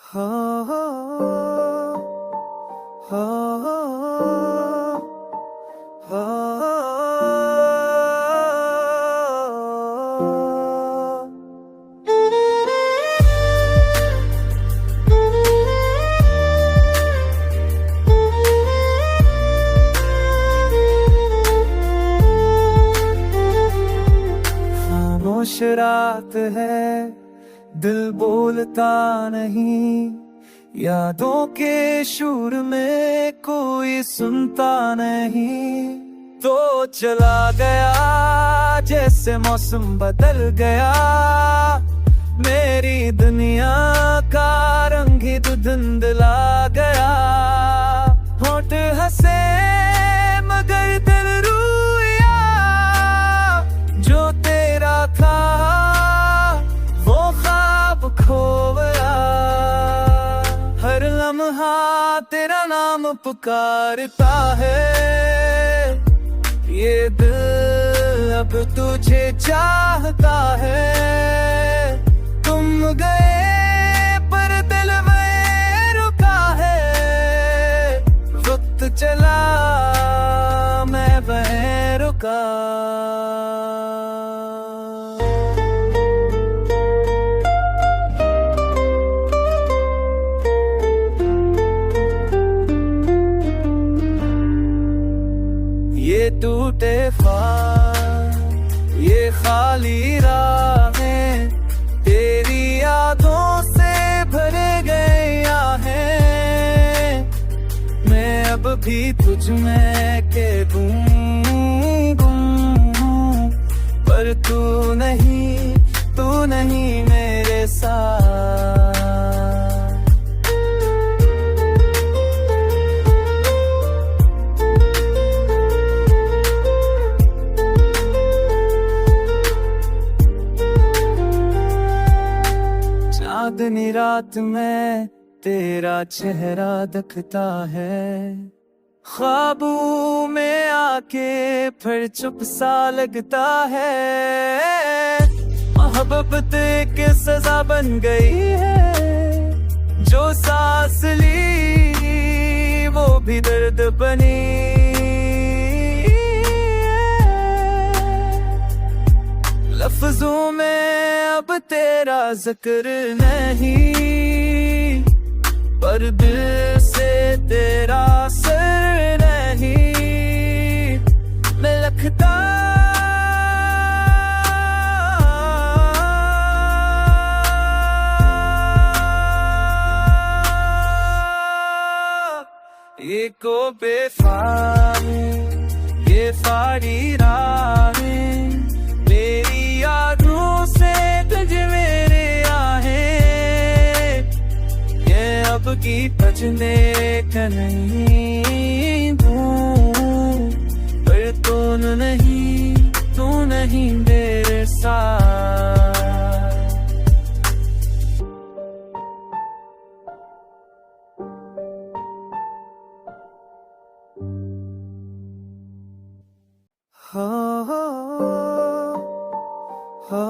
हो हो हो हो खामोश रात है, दिल बोलता नहीं, यादों के शूर में कोई सुनता नहीं। तो चला गया जैसे मौसम बदल गया, मेरी दुनिया का रंग ही तो धुंधला गया। होठ हंसे मगर दिल रोया, जो तेरा था वो ख्वाब खो गया। हर लम्हा तेरा नाम पुकारता है, ये दिल अब तुझे चाहता है। तुम गए पर दिल में रुका है, वक्त चला मैं वहीं रुका। ये टूटे ख्वाब, ये खाली राहें, तेरी यादों से भरे गए हैं। मैं अब भी तुझ में के गुम हूँ, पर तू नहीं मेरे साथ। चांदनी रात में तेरा चेहरा दिखता है, ख्वाबों में आके फिर चुप सा लगता है। मोहब्बत एक सजा बन गई है, जो सांस ली वो भी दर्द बनी। लफ्जों में अब तेरा जिक्र नहीं, पर दिल से तेरा सर नहीं। मैं लखता ये को बेफामी, ये फाड़ी राहें, मेरी यादों से तुझ मेरे आहें। ये अब की बजने का नहीं दूं, पर तू नहीं मेरे साथ। हो हो हो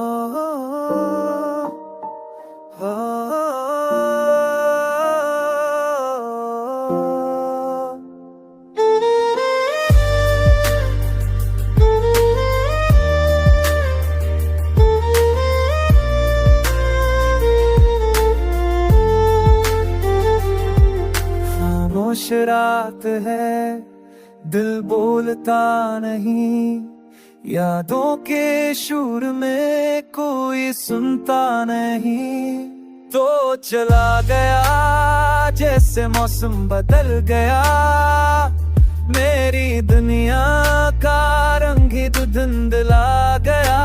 हो खामोश रात है, दिल बोलता नहीं, यादों के शूर में कोई सुनता नहीं। तो चला गया जैसे मौसम बदल गया, मेरी दुनिया का रंग ही तो धुंधला गया।